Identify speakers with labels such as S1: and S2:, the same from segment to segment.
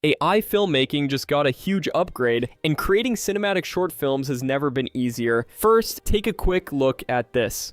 S1: AI filmmaking just got a huge upgrade, and creating cinematic short films has never been easier. First, take a quick look at this.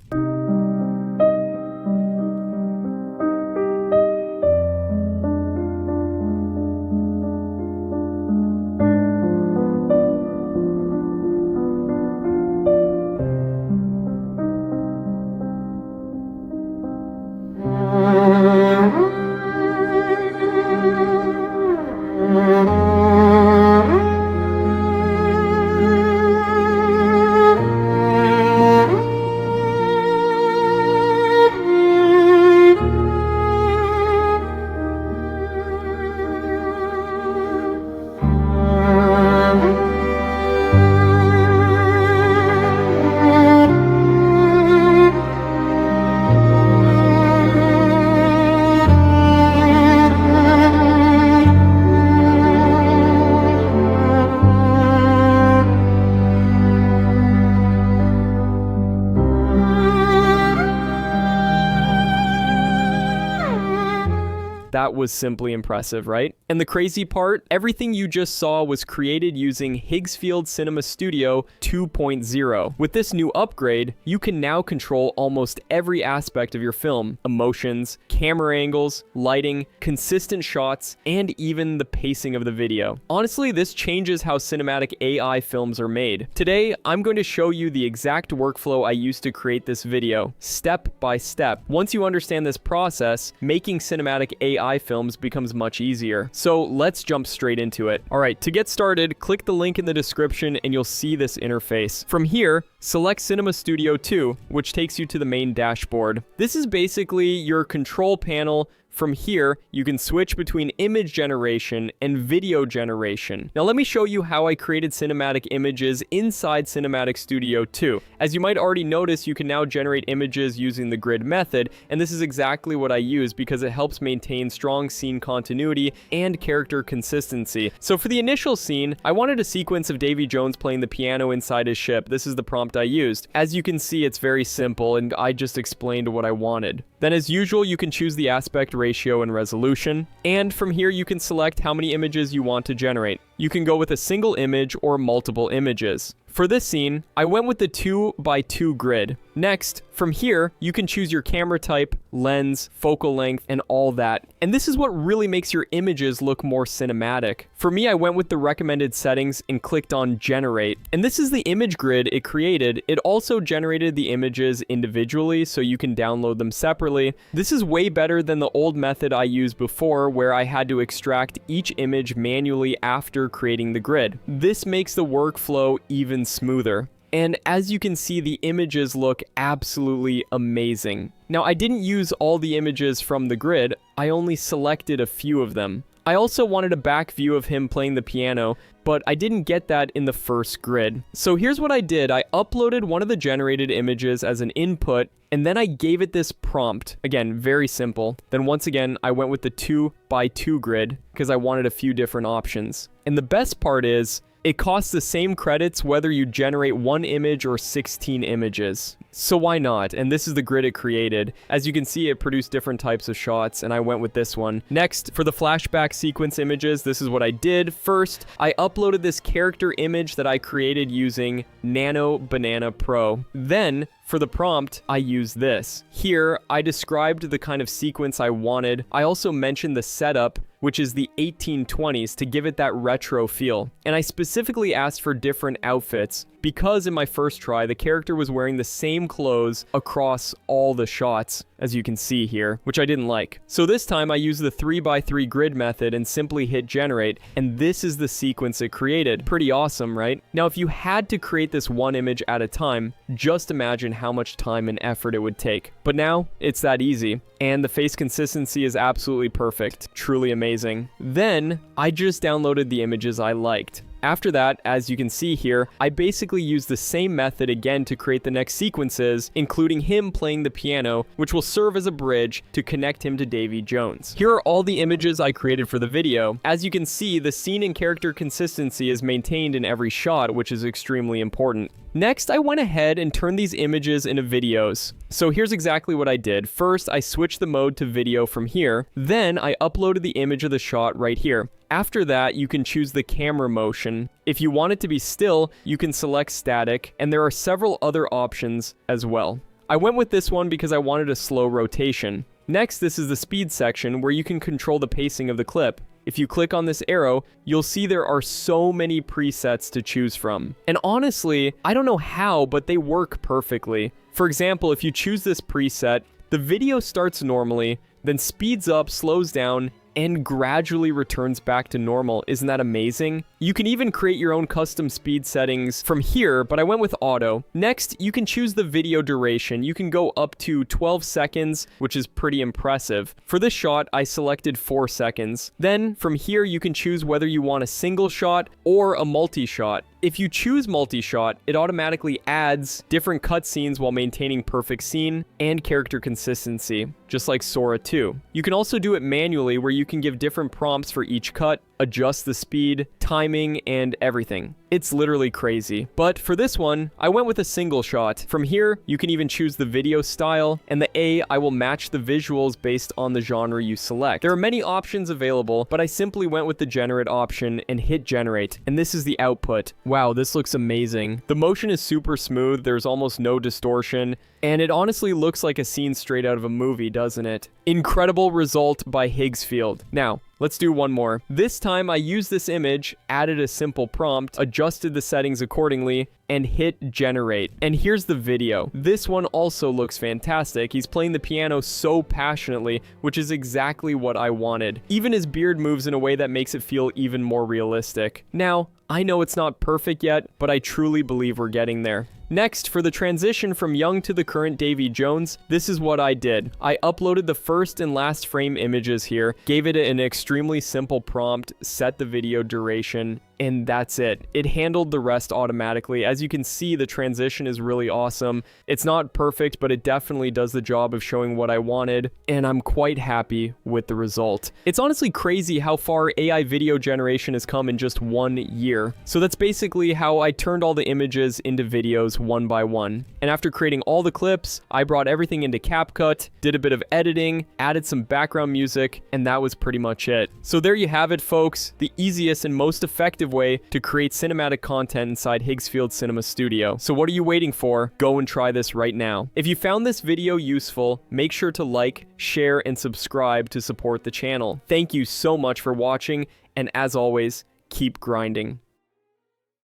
S1: That was simply impressive, right? And the crazy part, everything you just saw was created using Higgsfield Cinematic Studio 2.0. With this new upgrade, you can now control almost every aspect of your film: emotions, camera angles, lighting, consistent shots, and even the pacing of the video. Honestly, this changes how cinematic AI films are made. Today, I'm going to show you the exact workflow I used to create this video, step by step. Once you understand this process, making cinematic AI films becomes much easier. So let's jump straight into it. All right, to get started, click the link in the description and you'll see this interface. From here, select Cinema Studio 2, which takes you to the main dashboard. This is basically your control panel. From here, you can switch between image generation and video generation. Now let me show you how I created cinematic images inside Cinematic Studio 2. As you might already notice, you can now generate images using the grid method, and this is exactly what I use because it helps maintain strong scene continuity and character consistency. So for the initial scene, I wanted a sequence of Davy Jones playing the piano inside his ship. This is the prompt I used. As you can see, it's very simple, and I just explained what I wanted. Then as usual, you can choose the aspect ratio and resolution, and from here you can select how many images you want to generate. You can go with a single image or multiple images. For this scene, I went with the 2x2 grid. Next, from here, you can choose your camera type, lens, focal length, and all that. And this is what really makes your images look more cinematic. For me, I went with the recommended settings and clicked on Generate. And this is the image grid it created. It also generated the images individually, so you can download them separately. This is way better than the old method I used before, where I had to extract each image manually after creating the grid. This makes the workflow even smoother. And as you can see, the images look absolutely amazing. Now, I didn't use all the images from the grid, I only selected a few of them. I also wanted a back view of him playing the piano, but I didn't get that in the first grid. So here's what I did. I uploaded one of the generated images as an input, and then I gave it this prompt. Again, very simple. Then once again, I went with the 2x2 grid because I wanted a few different options. And the best part is, it costs the same credits whether you generate one image or 16 images. So why not? And this is the grid it created. As you can see, it produced different types of shots, and I went with this one. Next, for the flashback sequence images, this is what I did. First, I uploaded this character image that I created using Nano Banana Pro. Then, for the prompt, I used this. Here, I described the kind of sequence I wanted. I also mentioned the setup, which is the 1820s, to give it that retro feel. And I specifically asked for different outfits because in my first try, the character was wearing the same clothes across all the shots, as you can see here, which I didn't like. So this time I used the 3x3 grid method and simply hit generate, and this is the sequence it created. Pretty awesome, right? Now, if you had to create this one image at a time, just imagine how much time and effort it would take. But now, it's that easy, and the face consistency is absolutely perfect. Truly amazing. Then, I just downloaded the images I liked. After that, as you can see here, I basically used the same method again to create the next sequences, including him playing the piano, which will serve as a bridge to connect him to Davy Jones. Here are all the images I created for the video. As you can see, the scene and character consistency is maintained in every shot, which is extremely important. Next, I went ahead and turned these images into videos. So here's exactly what I did. First, I switched the mode to video from here. Then I uploaded the image of the shot right here. After that, you can choose the camera motion. If you want it to be still, you can select static, and there are several other options as well. I went with this one because I wanted a slow rotation. Next, this is the speed section where you can control the pacing of the clip. If you click on this arrow, you'll see there are so many presets to choose from. And honestly, I don't know how, but they work perfectly. For example, if you choose this preset, the video starts normally, then speeds up, slows down, and gradually returns back to normal. Isn't that amazing? You can even create your own custom speed settings from here, but I went with auto. Next, you can choose the video duration. You can go up to 12 seconds, which is pretty impressive. For this shot, I selected 4 seconds. Then, from here, you can choose whether you want a single shot or a multi-shot. If you choose multi-shot, it automatically adds different cutscenes while maintaining perfect scene and character consistency, just like Sora 2. You can also do it manually, where you can give different prompts for each cut, adjust the speed, timing, and everything. It's literally crazy. But for this one, I went with a single shot. From here, you can even choose the video style, and the A, I will match the visuals based on the genre you select. There are many options available, but I simply went with the generate option and hit generate, and this is the output. Wow, this looks amazing. The motion is super smooth, there's almost no distortion, and it honestly looks like a scene straight out of a movie, doesn't it? Incredible result by Higgsfield. Now, let's do one more. This time I used this image, added a simple prompt, adjusted the settings accordingly, and hit generate. And here's the video. This one also looks fantastic. He's playing the piano so passionately, which is exactly what I wanted. Even his beard moves in a way that makes it feel even more realistic. Now, I know it's not perfect yet, but I truly believe we're getting there. Next, for the transition from young to the current Davy Jones, this is what I did. I uploaded the first and last frame images here, gave it an extremely simple prompt, set the video duration, and that's it. It handled the rest automatically. As you can see, the transition is really awesome. It's not perfect, but it definitely does the job of showing what I wanted, and I'm quite happy with the result. It's honestly crazy how far AI video generation has come in just 1 year. So that's basically how I turned all the images into videos one by one. And after creating all the clips, I brought everything into CapCut, did a bit of editing, added some background music, and that was pretty much it. So there you have it, folks. The easiest and most effective way to create cinematic content inside Higgsfield Cinema Studio. So what are you waiting for? Go and try this right now. If you found this video useful, make sure to like, share, and subscribe to support the channel. Thank you so much for watching, and as always, keep grinding.